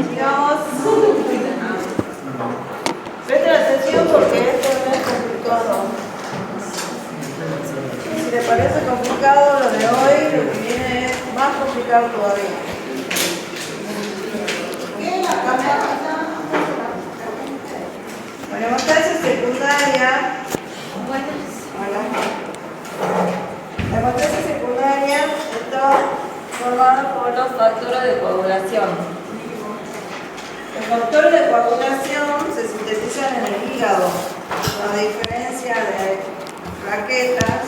Sigamos. Presten atención porque esto no es complicado. Si les parece complicado lo de hoy, lo que viene es más complicado todavía. Bueno, potencia secundaria. La potencia secundaria está formada por los factores de coagulación. Los factores de coagulación se sintetizan en el hígado, a diferencia de plaquetas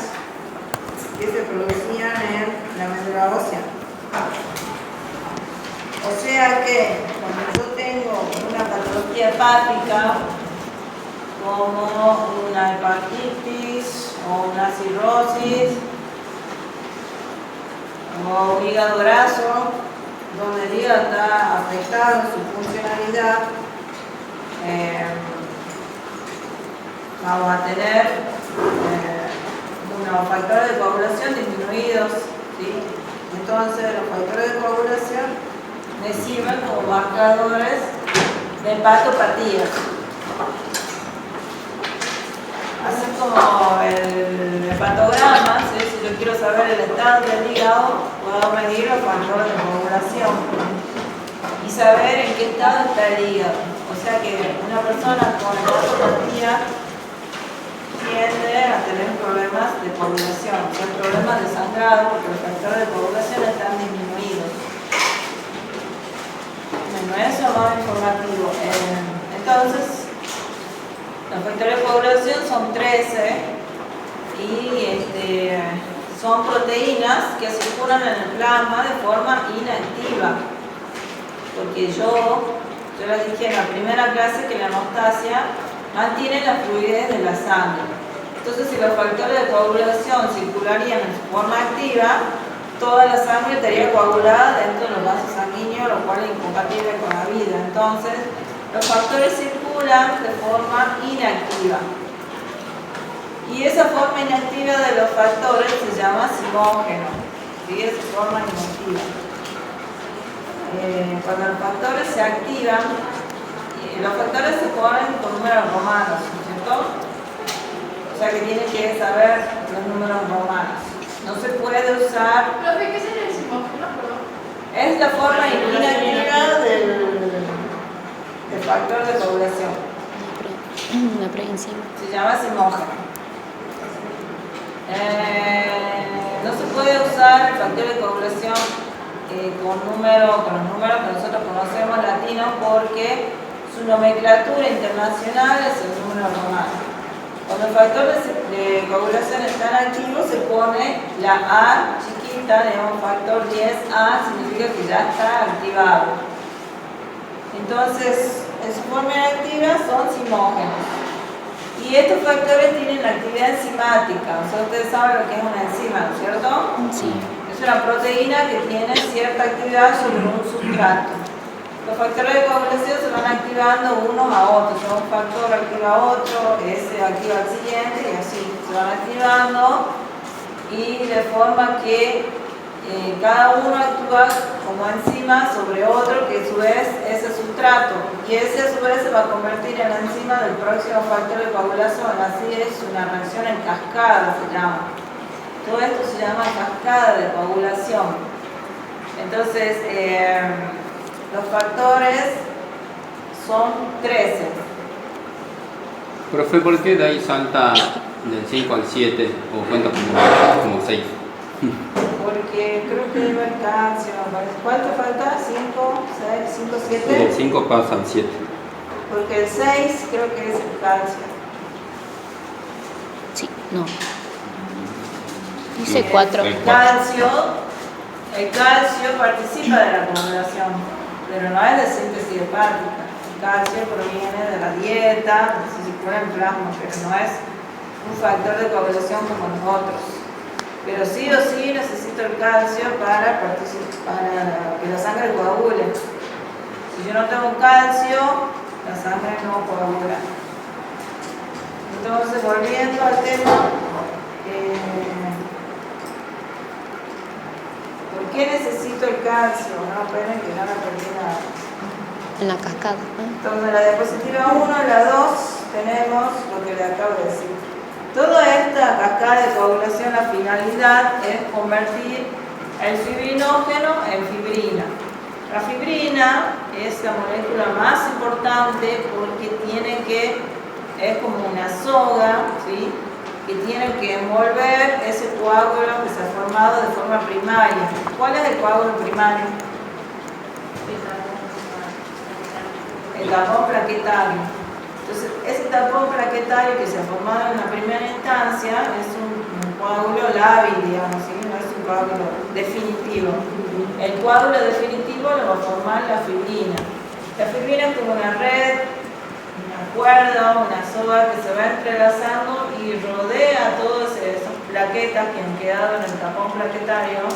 que se producían en la médula ósea. O sea que cuando yo tengo una patología hepática, como una hepatitis o una cirrosis o un hígado graso, donde el hígado está afectado en su funcionalidad, vamos a tener unos factores de coagulación disminuidos, ¿sí? Entonces los factores de coagulación me sirven como marcadores de hepatopatía. Así como el hepatograma, ¿sí? Si yo quiero saber el estado del hígado, puedo medir los factores de coagulación y saber en qué estado está el hígado. O sea que una persona con hepatopatía tiende a tener problemas de coagulación, o sea, problemas de sangrado, porque los factores de coagulación están disminuidos. Bueno, eso es más informativo. Entonces, los factores de coagulación son 13 y son proteínas que circulan en el plasma de forma inactiva. Porque yo les dije en la primera clase que la hemostasia mantiene la fluidez de la sangre. Entonces, si los factores de coagulación circularían en forma activa, toda la sangre estaría coagulada dentro de los vasos sanguíneos, lo cual es incompatible con la vida. Entonces, los factores circulan de forma inactiva. Y esa forma inactiva de los factores se llama simógeno. ¿Sí? Es forma inactiva. Cuando los factores se activan, los factores se ponen con números romanos, ¿cierto? O sea que tienen que saber los números romanos. No se puede usar. ¿Profe, qué sería el simógeno? Es la forma inactiva del factor de coagulación. Una preenzima. Se llama simógeno. No se puede usar el factor de coagulación con los números que nosotros conocemos latinos, porque su nomenclatura internacional es el número romano. Cuando el factor de coagulación está activo, se pone la A chiquita, digamos factor 10A, significa que ya está activado. Entonces, en su forma inactiva son simógenos. Y estos factores tienen actividad enzimática. O sea, ustedes saben lo que es una enzima, ¿no es cierto? Sí. Es una proteína que tiene cierta actividad sobre un sustrato. Los factores de coagulación se van activando unos a otros. O sea, un factor activa a otro, ese activa al siguiente y así. Se van activando y de forma que cada uno actúa como enzima sobre otro, que a su vez es el sustrato. Y ese a su vez se va a convertir en la enzima del próximo factor de coagulación. Así es una reacción en cascada, se llama. Todo esto se llama cascada de coagulación. Entonces, los factores son 13. Profe, ¿por qué de ahí salta del 5 al 7 o cuenta como 6? Porque creo que iba el calcio. ¿Cuánto falta? 5, 6, 5, 7. Del 5 pasa al 7. Porque el 6 creo que es el calcio. Sí, no. Dice 4. El calcio participa de la coagulación, pero no es de síntesis hepática. El calcio proviene de la dieta, se circula en plasma, pero no es un factor de coagulación como los otros. Pero sí o sí necesito el calcio para que la sangre coagule. Si yo no tengo calcio, la sangre no coagula. Entonces, volviendo al tema, qué necesito el calcio? No, esperen que no la perdí nada. En la cascada. Entonces, en la diapositiva 1, la 2, tenemos lo que le acabo de decir. Toda esta cascada de coagulación, la finalidad es convertir el fibrinógeno en fibrina. La fibrina es la molécula más importante porque es como una soga, ¿sí?, que tiene que envolver ese coágulo que se ha formado de forma primaria. ¿Cuál es el coágulo primario? El tapón plaquetario. Entonces, ese tapón plaquetario que se ha formado en la primera instancia es un coágulo lábil, digamos, ¿sí? No es un coágulo definitivo. El coágulo definitivo lo va a formar la fibrina. La fibrina es como una red, una cuerda, una soga que se va entrelazando y rodea todas esas plaquetas que han quedado en el tapón plaquetario,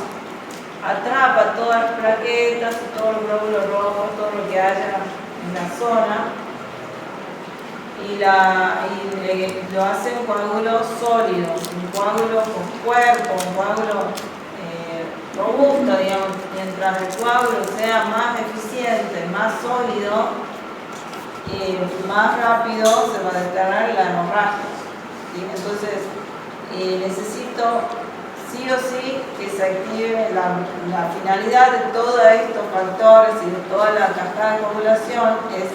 atrapa todas las plaquetas, todos los glóbulos rojos, todo lo que haya en la zona, y lo hace un coágulo sólido, un coágulo con cuerpo, un coágulo robusto, digamos. Mientras el coágulo sea más eficiente, más sólido, más rápido se va a declarar la hemorragia, ¿sí? Entonces, necesito sí o sí que se active la finalidad de todos estos factores y de toda la cascada de coagulación es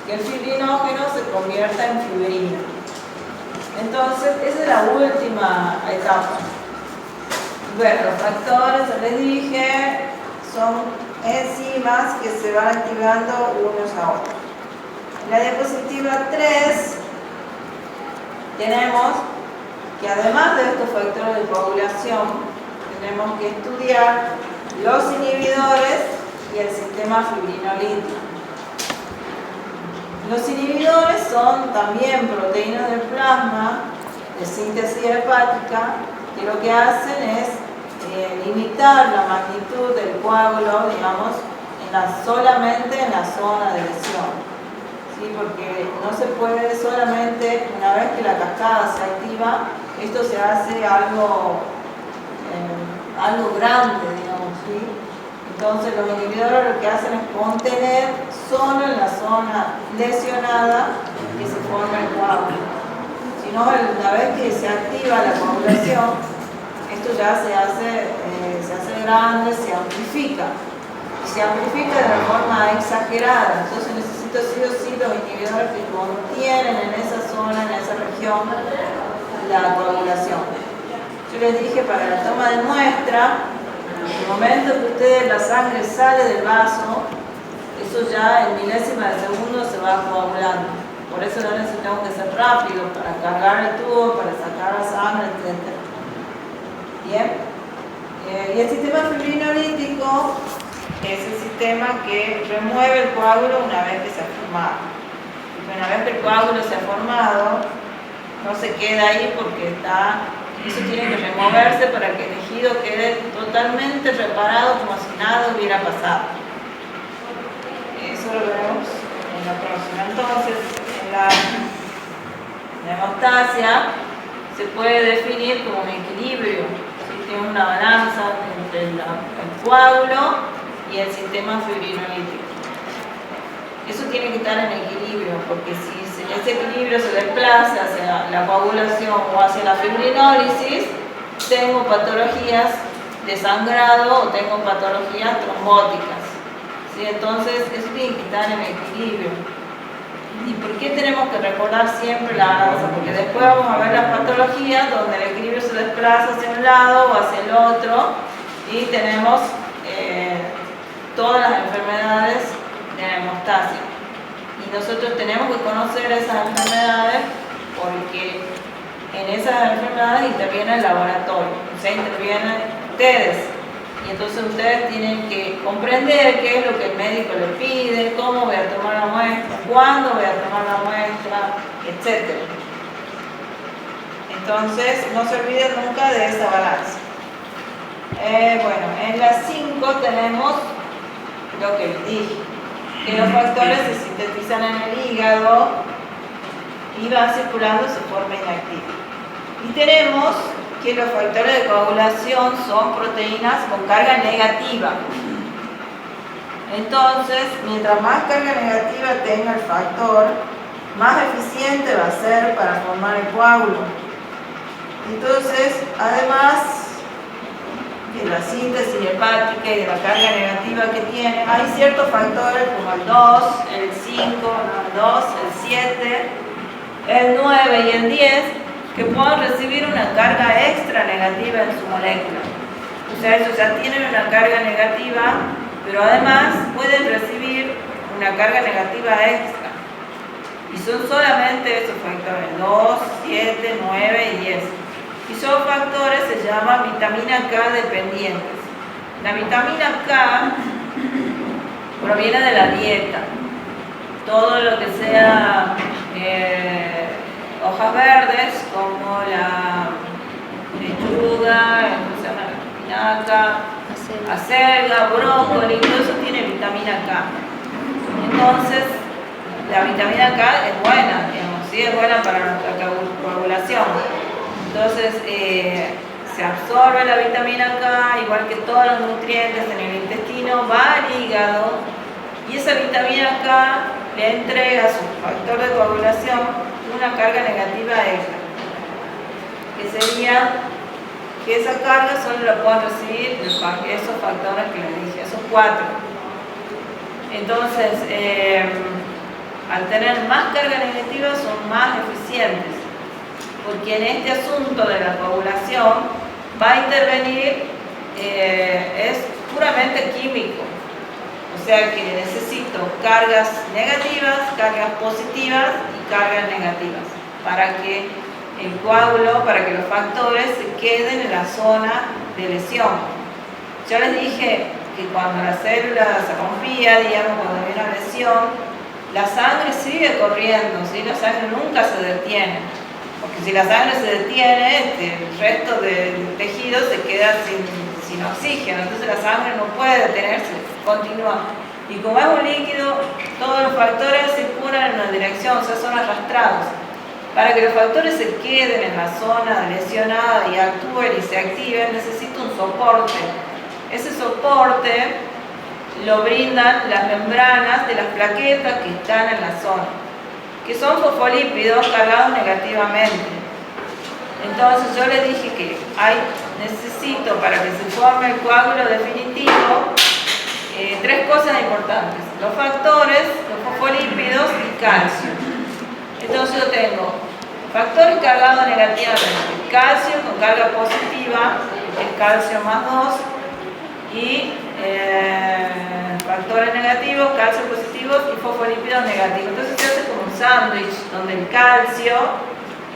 que el fibrinógeno se convierta en fibrina. Entonces, esa es la última etapa. Bueno, los factores, ya les dije, son enzimas que se van activando unos a otros. En la diapositiva 3 tenemos que además de estos factores de coagulación, tenemos que estudiar los inhibidores y el sistema fibrinolítico. Los inhibidores son también proteínas del plasma de síntesis hepática que lo que hacen es limitar la magnitud del coágulo, digamos, solamente en la zona de lesión. ¿Sí? Porque no se puede solamente, una vez que la cascada se activa, esto se hace algo grande, digamos, ¿sí? Entonces los inhibidores lo que hacen es contener solo en la zona lesionada que se forma el coágulo. Si no, una vez que se activa la coagulación, esto ya se hace grande, se amplifica. Y se amplifica de una forma exagerada. Entonces necesito sí o sí los inhibidores que contienen en esa zona, en esa región, la coagulación. Yo les dije, para la toma de muestra, en el momento que la sangre sale del vaso, eso ya en milésimas de segundo se va coagulando. Por eso no necesitamos que ser rápido para cargar el tubo, para sacar la sangre, etc. Bien. Y el sistema fibrinolítico es el sistema que remueve el coágulo una vez que se ha formado. Una vez que el coágulo se ha formado, no se queda ahí porque eso tiene que removerse para que el tejido quede totalmente reparado como si nada hubiera pasado. Eso lo veremos en la próxima. Entonces, en la hemostasia se puede definir como un equilibrio. ¿Sí? Tiene una balanza entre el coágulo y el sistema fibrinolítico. Eso tiene que estar en equilibrio, porque si ese equilibrio se desplaza hacia la coagulación o hacia la fibrinólisis, tengo patologías de sangrado o tengo patologías trombóticas. ¿Sí? Entonces, eso tiene que estar en equilibrio. ¿Y por qué tenemos que recordar siempre la balanza? Porque después vamos a ver las patologías donde el equilibrio se desplaza hacia un lado o hacia el otro y tenemos todas las enfermedades de la hemostasia. Y nosotros tenemos que conocer esas enfermedades porque en esas enfermedades interviene el laboratorio, o sea, intervienen ustedes. Y entonces ustedes tienen que comprender qué es lo que el médico le pide, cómo voy a tomar la muestra, cuándo voy a tomar la muestra, etc. Entonces, no se olviden nunca de esa balanza. Bueno, en las 5 tenemos lo que les dije, que los factores se sintetizan en el hígado y van circulando de forma inactiva. Y tenemos que los factores de coagulación son proteínas con carga negativa. Entonces, mientras más carga negativa tenga el factor, más eficiente va a ser para formar el coágulo. Entonces, además de la síntesis hepática y de la carga negativa que tiene, hay ciertos factores como el 2, el 5, el 2, el 7, el 9 y el 10 que pueden recibir una carga extra negativa en su molécula. O sea, ellos ya tienen una carga negativa, pero además pueden recibir una carga negativa extra. Y son solamente esos factores, 2, 7, 9 y 10. Y son factores, se llaman vitamina K dependientes. La vitamina K proviene de la dieta. Todo lo que sea hojas verdes, como la lechuga, la espinaca, acelga, brócoli, todo eso tiene vitamina K. Entonces, la vitamina K es buena, digamos, ¿sí? Es buena para nuestra coagulación. Entonces, se absorbe la vitamina K, igual que todos los nutrientes en el intestino, va al hígado y esa vitamina K le entrega a su factor de coagulación una carga negativa extra, que sería que esa carga solo la puedan recibir esos factores que les dije, esos 4. Entonces, al tener más carga negativa son más eficientes, porque en este asunto de la coagulación va a intervenir, es puramente químico, o sea que necesito cargas negativas, cargas positivas y cargas negativas para que el coágulo, para que los factores se queden en la zona de lesión. Yo les dije que cuando la célula se rompía, digamos, cuando había una lesión, la sangre sigue corriendo, ¿sí? La sangre nunca se detiene. Porque si la sangre se detiene, el resto del tejido se queda sin oxígeno, entonces la sangre no puede detenerse, continúa. Y como es un líquido, todos los factores circulan en una dirección, o sea, son arrastrados. Para que los factores se queden en la zona lesionada y actúen y se activen, necesito un soporte. Ese soporte lo brindan las membranas de las plaquetas que están en la zona, que son fosfolípidos cargados negativamente. Entonces yo les dije que necesito para que se forme el coágulo definitivo 3 cosas importantes: los factores, los fosfolípidos y calcio. Entonces yo tengo factores cargados negativamente, calcio con carga positiva, el calcio más 2, y factores negativos, calcio positivos y fosfolípidos negativos. Entonces se hace como un sándwich donde el calcio,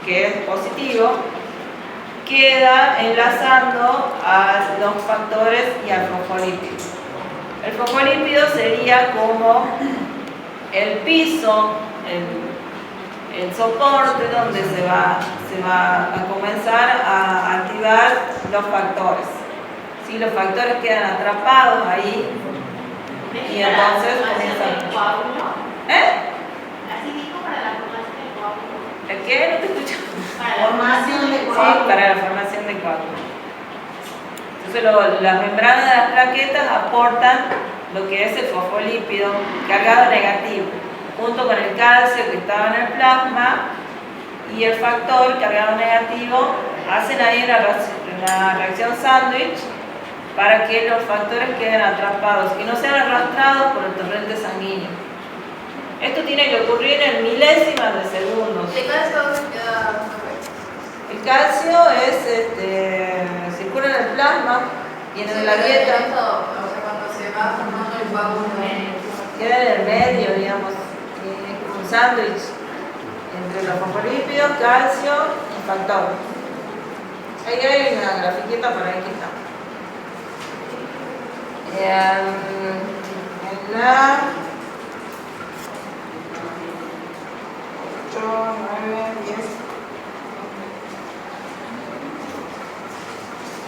que es positivo, queda enlazando a los factores y al fosfolípido. El fosfolípido sería como el piso, el soporte donde se va a comenzar a activar los factores. ¿Sí? Los factores quedan atrapados ahí y entonces comienzan. Así dijo para la formación del coágulo. ¿El qué? No te escucho. Para la formación del coágulo. Sí, para la formación de coágulo. Entonces las membranas de las plaquetas aportan lo que es el fosfolípido cargado negativo, junto con el calcio que estaba en el plasma y el factor cargado negativo, hacen ahí la reacción sándwich para que los factores queden atrapados y no sean arrastrados por el torrente sanguíneo. Esto tiene que ocurrir en milésimas de segundos. ¿De cada estado se queda? El calcio circula en el plasma, viene de la dieta, O sea, cuando se va formando el coágulo. queda en el medio, digamos, es como un sándwich entre los fosfolípidos, calcio y factor. Ahí hay una grafiquita por ahí que está. En la 8, 9, 10.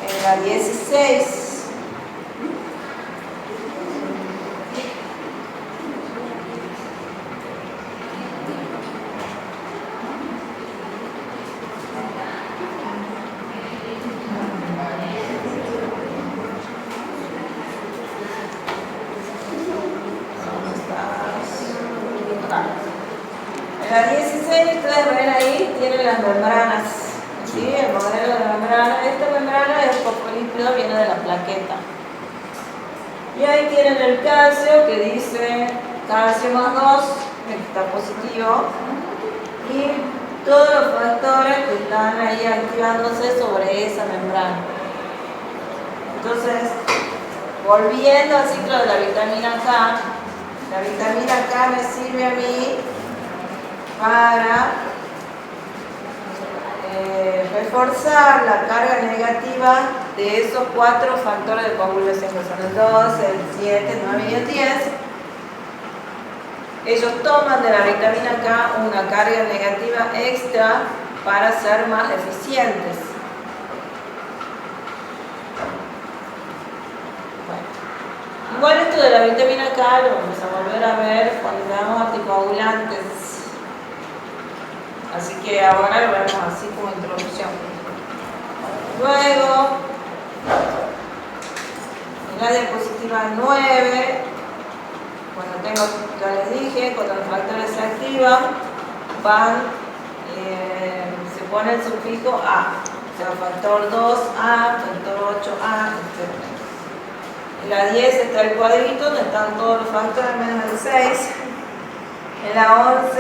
En la 16. membranas. ¿Sí? El modelo de membrana. Esta membrana es fosfolípido, viene de la plaqueta. Y ahí tienen el calcio que dice calcio más 2, que está positivo. Y todos los factores que están ahí activándose sobre esa membrana. Entonces, volviendo al ciclo de la vitamina K, la vitamina K me sirve a mí para reforzar la carga negativa de esos 4 factores de coagulación, que son el 2, el 7, el 9 y el 10. Ellos toman de la vitamina K una carga negativa extra para ser más eficientes. Bueno. Igual esto de la vitamina K lo vamos a volver a ver cuando veamos anticoagulantes. Así que ahora lo vemos así como introducción. Luego, en la diapositiva 9, ya les dije, cuando los factores se activan, se pone el sufijo A. O sea, factor 2A, factor 8A, etc. En la 10 está el cuadrito donde están todos los factores menos el 6. En la 11,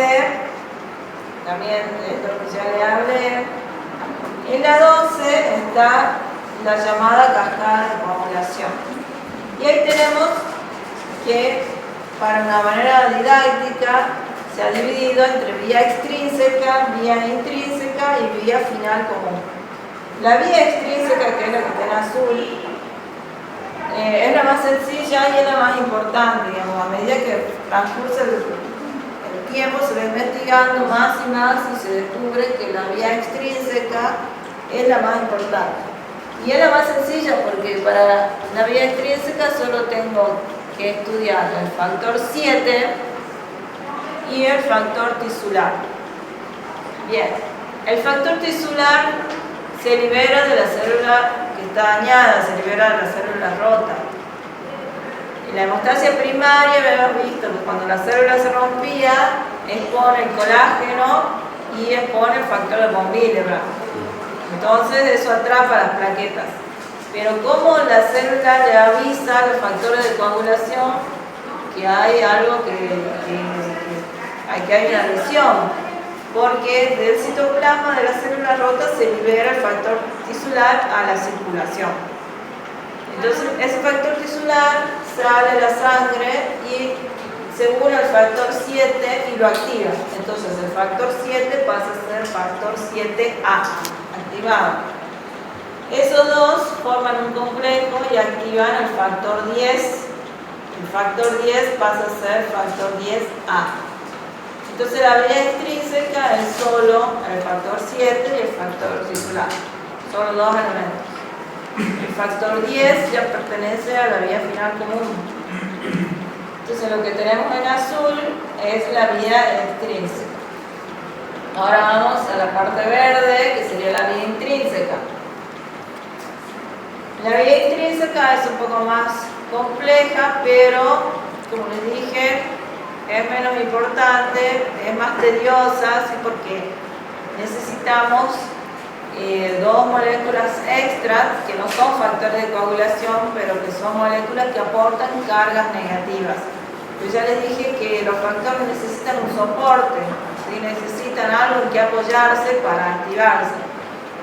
también esto que ya le hablé. En la 12 está la llamada cascada de coagulación. Y ahí tenemos que, para una manera didáctica, se ha dividido entre vía extrínseca, vía intrínseca y vía final común. La vía extrínseca, que es la que está en azul, es la más sencilla y es la más importante, digamos. A medida que transcurre el tiempo se va investigando más y más y se descubre que la vía extrínseca es la más importante. Y es la más sencilla porque para la vía extrínseca solo tengo que estudiar el factor 7 y el factor tisular. Bien, el factor tisular se libera de la célula que está dañada, se libera de la célula rota. En la hemostasia primaria habíamos visto que cuando la célula se rompía, expone el colágeno y expone el factor de von Willebrand. Entonces eso atrapa las plaquetas. Pero como la célula le avisa a los factores de coagulación que hay algo que hay una lesión, porque del citoplasma de la célula rota se libera el factor tisular a la circulación. Entonces ese factor tisular sale a la sangre y se une al factor 7 y lo activa. Entonces el factor 7 pasa a ser factor 7A, activado. Esos dos forman un complejo y activan el factor 10. El factor 10 pasa a ser factor 10A. Entonces la vía extrínseca es solo el factor 7 y el factor tisular. Solo dos elementos. El factor 10 ya pertenece a la vía final común. Entonces lo que tenemos en azul es la vía extrínseca. Ahora vamos a la parte verde, que sería la vía intrínseca. La vía intrínseca es un poco más compleja, pero como les dije, es menos importante, es más tediosa, ¿sí? Porque necesitamos dos moléculas extras que no son factores de coagulación, pero que son moléculas que aportan cargas negativas. Yo ya les dije que los factores necesitan un soporte, ¿sí? Necesitan algo en que apoyarse para activarse.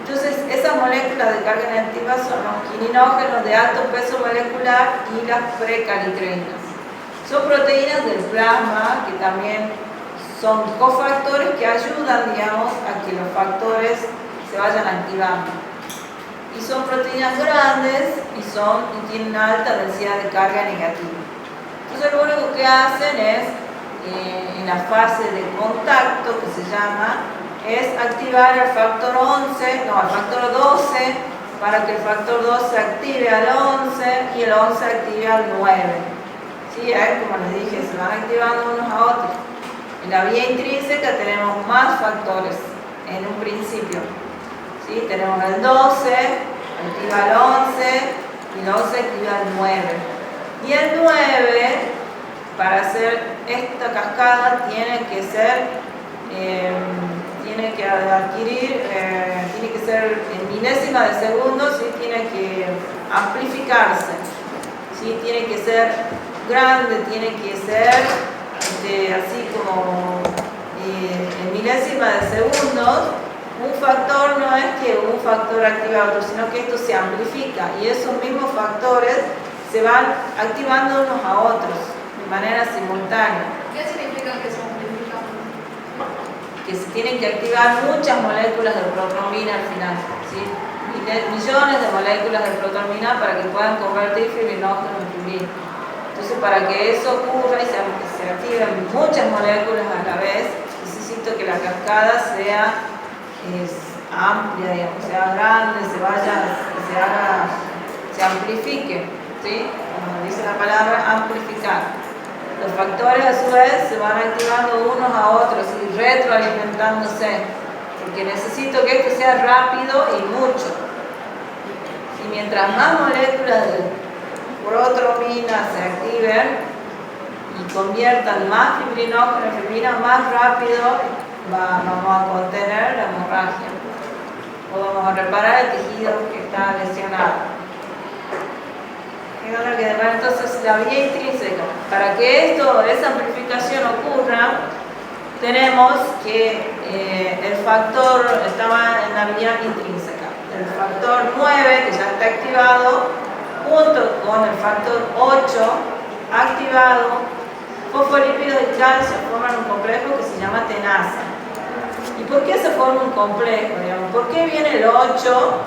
Entonces, esas moléculas de carga negativa son los quininógenos de alto peso molecular y las precalitreínas. Son proteínas del plasma que también son cofactores que ayudan, digamos, a que los factores se vayan activando. Y son proteínas grandes y tienen una alta densidad de carga negativa. Entonces, lo único que hacen es, en la fase de contacto, que se llama, es activar el factor 12 para que el factor 12 active al 11 y el 11 active al 9. ¿Sí? Ahí, como les dije, se van activando unos a otros. En la vía intrínseca tenemos más factores en un principio. ¿Sí? Tenemos el 12, activa el 11 y el 11 activa el 9. Y el 9, para hacer esta cascada, tiene tiene que adquirir, tiene que ser en milésima de segundo, ¿sí? Tiene que amplificarse, ¿sí? Tiene que ser grande, tiene que ser así como en milésima de segundos. Un factor no es que un factor activa a otro, sino que esto se amplifica y esos mismos factores se van activando unos a otros de manera simultánea. ¿Qué significa que se amplifican? Que se tienen que activar muchas moléculas de protrombina al final, ¿sí? Millones de moléculas de protrombina para que puedan convertir fibrinógeno en fibrina. Entonces, para que eso ocurra y se activen muchas moléculas a la vez, necesito que la cascada sea amplia, digamos, sea grande, se amplifique, ¿sí? Como dice la palabra, amplificar. Los factores a su vez se van activando unos a otros y retroalimentándose, porque necesito que esto sea rápido y mucho. Y mientras más moléculas de protrombina se activen y conviertan más fibrinógeno en fibrina, más rápido vamos a contener la hemorragia o vamos a reparar el tejido que está lesionado. Entonces, la vía intrínseca, para que esa amplificación ocurra, tenemos que el factor estaba en la vía intrínseca. El factor 9, que ya está activado, junto con el factor 8 activado, fosfolípidos y calcio forman un complejo que se llama tenasa. ¿Y por qué se forma un complejo? Digamos? ¿Por qué viene el 8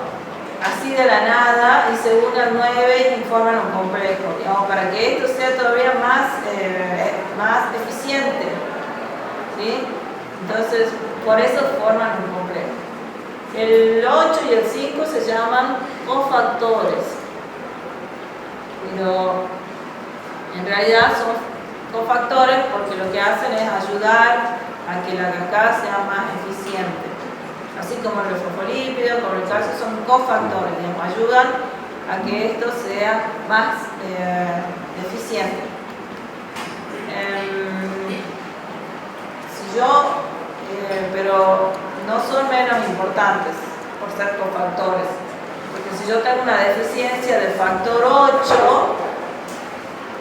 así de la nada y se une al 9 y forman un complejo? Digamos, para que esto sea todavía más eficiente, ¿sí? Entonces, por eso forman un complejo. El 8 y el 5 se llaman cofactores, pero en realidad son cofactores porque lo que hacen es ayudar a que la cascada sea más eficiente. Así como los fosfolípidos, como el calcio, son cofactores, digamos, ayudan a que esto sea más eficiente. Pero no son menos importantes por ser cofactores, porque si yo tengo una deficiencia del factor 8,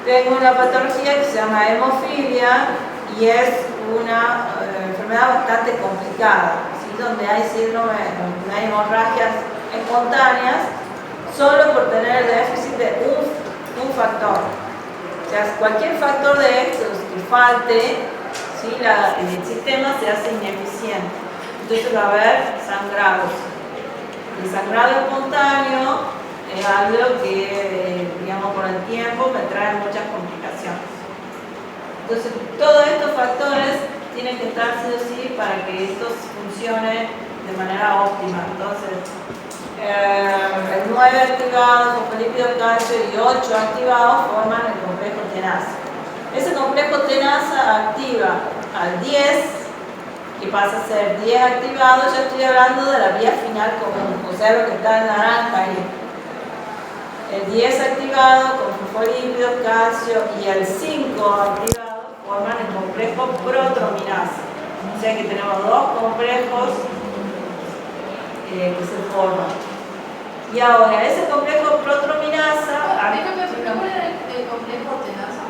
tengo una patología que se llama hemofilia y es una enfermedad bastante complicada, ¿sí? Donde hay síndrome, donde hay hemorragias espontáneas solo por tener el déficit de un factor. O sea, cualquier factor de estos que falte, ¿sí? El sistema se hace ineficiente. Entonces va a haber sangrados. El sangrado espontáneo es algo que, digamos, con el tiempo me trae muchas complicaciones. Entonces, todos estos factores tienen que estar sí o sí para que esto funcione de manera óptima. Entonces, el 9 activado, fosfolípido, calcio y 8 activados forman el complejo tenasa. Ese complejo tenasa activa al 10, que pasa a ser 10 activado. Ya estoy hablando de la vía final común, o sea, lo que está en naranja ahí. El 10 activado con fosfolípidos, calcio y el 5 activado forman el complejo protrominasa. O sea que tenemos dos complejos que se forman. Y ahora, ese complejo protrominasa... ¿Cómo era el complejo tenasa?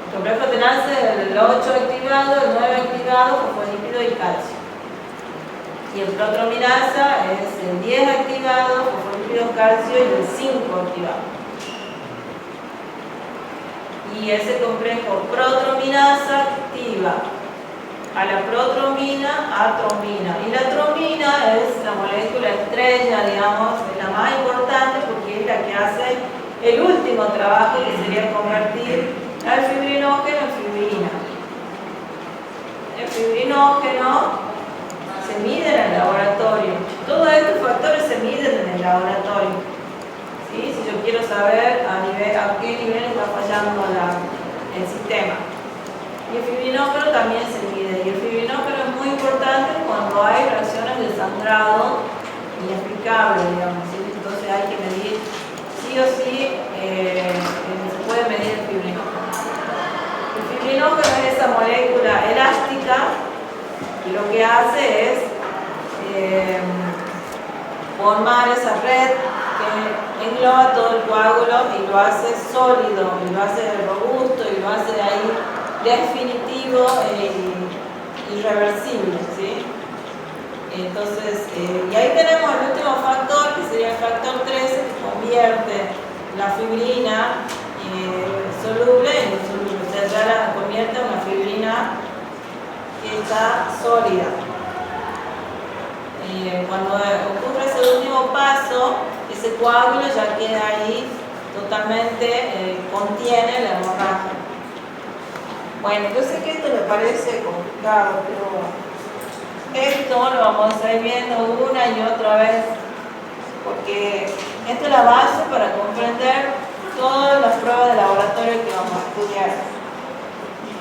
El complejo tenasa es el 8 activado, el 9 activado, fosfolípido y calcio. Y el protrominasa es el 10 activado, fosfolípido, calcio y el 5 activado. Y ese complejo protrominasa activa a la protrombina a trombina. Y la trombina es la molécula estrella, digamos, es la más importante porque es la que hace el último trabajo, que sería convertir al fibrinógeno en fibrina. El fibrinógeno se mide en el laboratorio. Todos estos factores se miden en el laboratorio. ¿Sí? Si yo quiero saber a qué nivel está fallando el sistema. Y el fibrinógeno también se mide. Y el fibrinógeno es muy importante cuando hay reacciones de sangrado inexplicables, digamos, ¿sí? Entonces hay que medir sí o sí, se puede medir el fibrinógeno. El fibrinógeno es esa molécula elástica que lo lo que hace es formar esa red que engloba todo el coágulo y lo hace sólido, y lo hace robusto, y lo hace ahí definitivo e irreversible, ¿sí? Entonces, y ahí tenemos el último factor, que sería el factor 13, que convierte la fibrina soluble en insoluble, o sea, ya la convierte en una fibrina que está sólida. Cuando ocurre ese último paso, ese coágulo ya queda ahí totalmente, contiene la hemorragia. Bueno, yo sé que esto le parece complicado, pero esto lo vamos a ir viendo una y otra vez, porque esto es la base para comprender todas las pruebas de laboratorio que vamos a estudiar,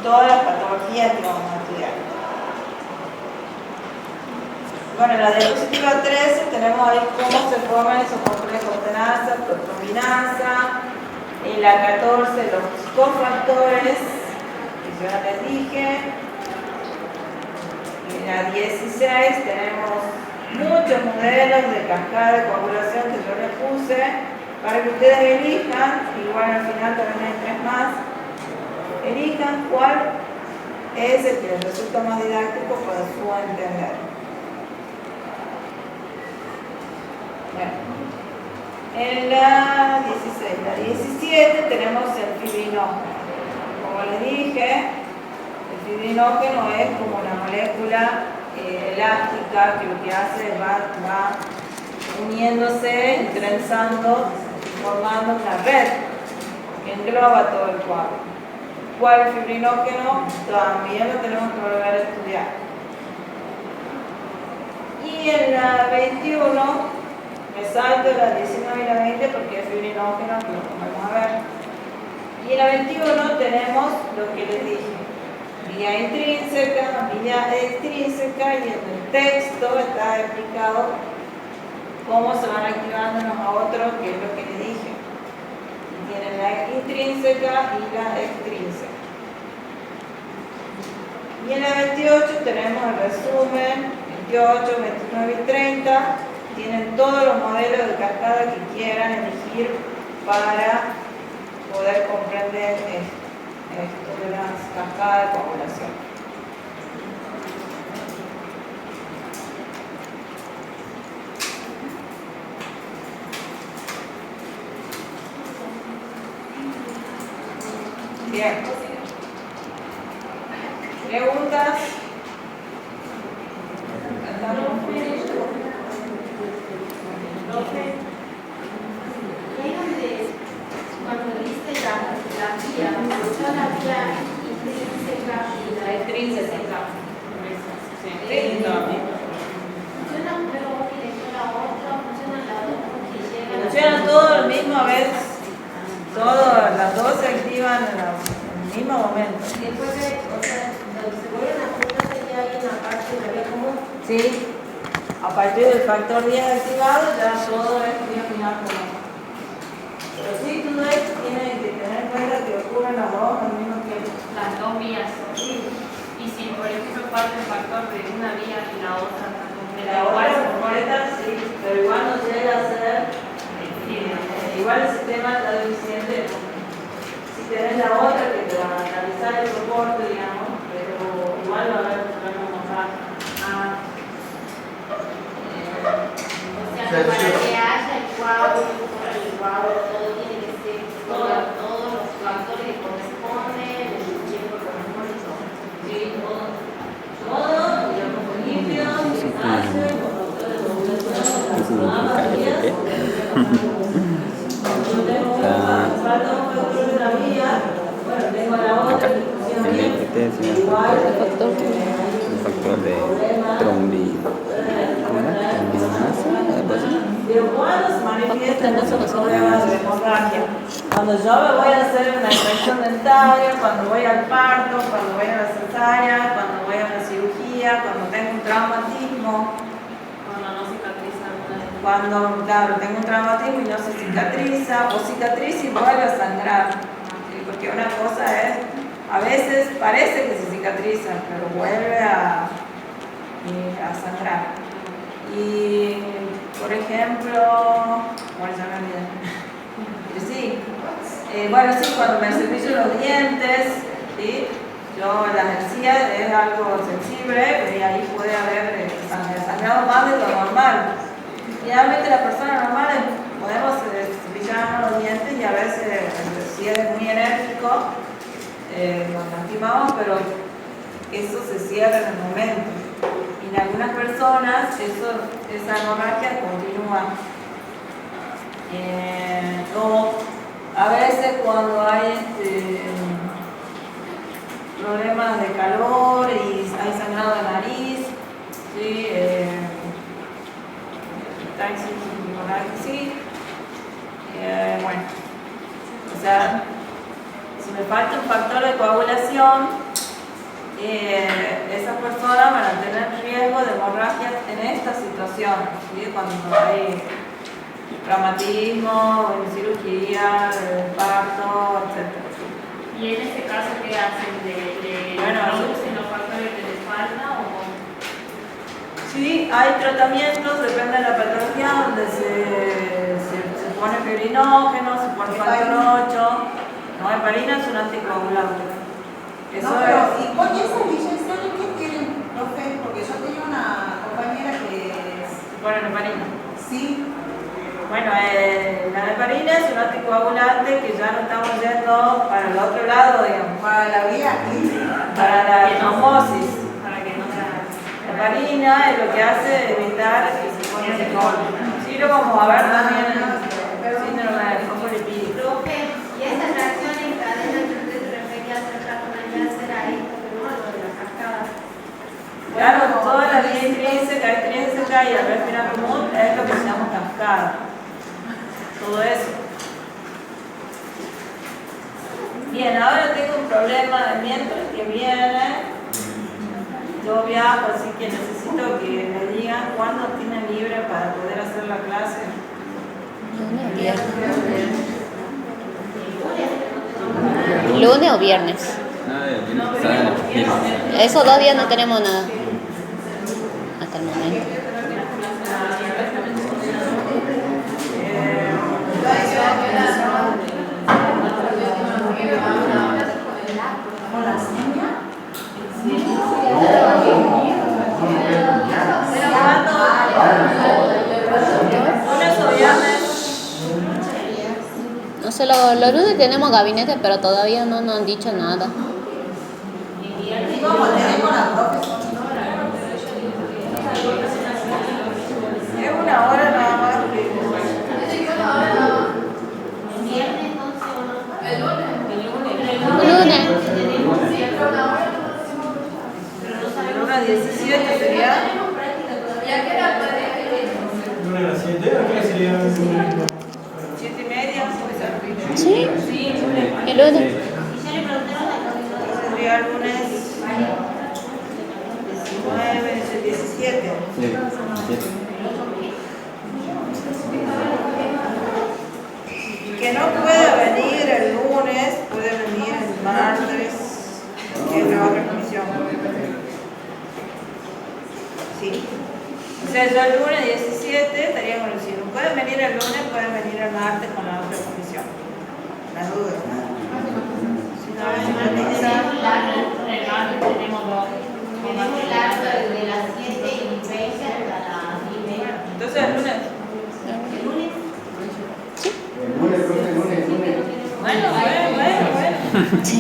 todas las patologías que vamos a estudiar. Bueno, en la diapositiva 13 tenemos ahí cómo se forman esos complejos tenaza, protrombinasa. En la 14 los cofactores, que yo ya les dije. En la 16 tenemos muchos modelos de cascada de coagulación que yo les puse para que ustedes elijan, igual al final también hay 3 más, elijan cuál es el que les resulta más didáctico para su entender. Bueno, en la 16, la 17 tenemos el fibrinógeno. Como les dije, el fibrinógeno es como una molécula elástica que lo que hace es va uniéndose, trenzando, formando una red que engloba todo el cuadro. ¿Cuál es el fibrinógeno? También lo tenemos que volver a estudiar. Y en la 21 me salto la 19 y la 20 porque es fibrinógeno, que lo vamos a ver. Y en la 21 tenemos lo que les dije: vía intrínseca, vía extrínseca, y en el texto está explicado cómo se van activando unos a otros, que es lo que les dije. Y tienen la intrínseca y la extrínseca. Y en la 28 tenemos el resumen: 28, 29 y 30. Tienen todos los modelos de cascada que quieran elegir para poder comprender esto de las cascadas de coagulación. Bien. ¿Preguntas? Cuando dice la vía, yo la vía intrínseca y la extrínseca. ¿Funcionan pero directo la otra? ¿Funcionan las dos porque llegan? Funcionan todo a la misma vez. Las dos se activan en el mismo momento. Después de, o sea, donde se vuelven a juntar sería ahí en la parte de la vía común. Sí. A partir del factor 10 activado, ya todo es vía final común. Pero sí, todo esto tiene que tener en cuenta que ocurren las dos al mismo tiempo. Las dos vías. Sí. Y si, por ejemplo, parte el factor de una vía y la otra está completa, La otra completa, sí, pero igual no llega a ser. Igual el sistema está deficiente. Si tenés la otra que te va a analizar el soporte, digamos, pero igual va a haber problemas más rápidos. O sea, para que haya el coágulo, todo tiene que ser todos los factores que corresponden, el tiempo que corresponde y todo. Sí, todo, digamos, limpio, espacio, con factores de yo tengo falta un factor de la vía, bueno, tengo la otra que funciona bien, igual un factor de trombinasa, pero cuando se manifiestan esos problemas de hemorragia, cuando yo me voy a hacer una extracción dentaria, cuando voy al parto, cuando voy a la cesárea, cuando voy a una cirugía, cuando tengo un traumatismo, cuando no cicatriza. cuando, claro, tengo un traumatismo y no se cicatriza, o cicatriza y vuelve a sangrar. ¿Sí? Porque una cosa es, a veces parece que se cicatriza, pero vuelve a a sangrar. Y, por ejemplo, bueno, ya me olvidé. Sí, bueno, sí, cuando me cepillo los dientes, ¿sí? Yo la encía es algo sensible y ahí puede haber sangrado más de lo normal. Generalmente las personas normales podemos cepillarnos los dientes y a veces, si es muy enérgico, nos lastimamos, pero eso se cierra en el momento. Y en algunas personas esa hemorragia continúa. O a veces cuando hay problemas de calor y hay sangrado de nariz, ¿sí? Sí. Bueno, o sea, si me falta un factor de coagulación, esas personas van a tener riesgo de hemorragias en esta situación, ¿sí? Cuando hay traumatismo, cirugía, parto, etc. ¿Y en este caso qué hacen? ¿Le introducen los factores que les falta o cómo? Sí, hay tratamientos, depende de la patología, donde se pone fibrinógeno, se pone factor 8. No, heparina es un anticoagulante. Eso no, pero, es. ¿y con esas inyecciones qué tienen, profe? Porque yo tenía una compañera que es... Bueno, heparina. Sí. Bueno, la heparina es un anticoagulante que ya no estamos yendo para el otro lado, digamos. Para la vía Para la trombosis. Para que no sea... La heparina es lo que hace evitar que se forme el colo. Sí, lo vamos a ver también en el síndrome de fosfolipídico. Profe, y esta reacción en cadena que usted se refería hace rato, ya será esto, ¿no? Lo de la cascada. Claro, toda la vía intrínseca, extrínseca y el respirar común es lo que se llama cascada. Todo eso. Bien, ahora tengo un problema de mientras que viene. Yo viajo, así que necesito que me digan cuándo tienen libre para poder hacer la clase. Lunes o viernes. Esos 2 días no tenemos nada. Hasta el momento. ¿Con la seña? ¿Lunes o viernes? No sé, los lunes tenemos gabinete, pero todavía no nos han dicho nada. ¿Cómo tenemos la profe? Es una hora nada más. Viernes, entonces, o no. El lunes. Lunes. El lunes 17 sería. ¿Una de las 7? ¿A qué sería? 7:30. Sí, Sí, lunes. el lunes. Y ya le preguntaron a la Sería el lunes 19, 17. Que no pueda venir el lunes, puede venir el martes, que es la otra comisión. Sí. O sea, yo el lunes 17 estaría con el cielo. Pueden venir el lunes, pueden venir el martes con la otra comisión. Las dudas. Si no, es una El martes tenemos 2. tenemos largo de las 7:20 hasta las 10:30. Entonces el lunes. El lunes. Bueno. Sí,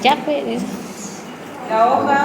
ya pues. La hoja.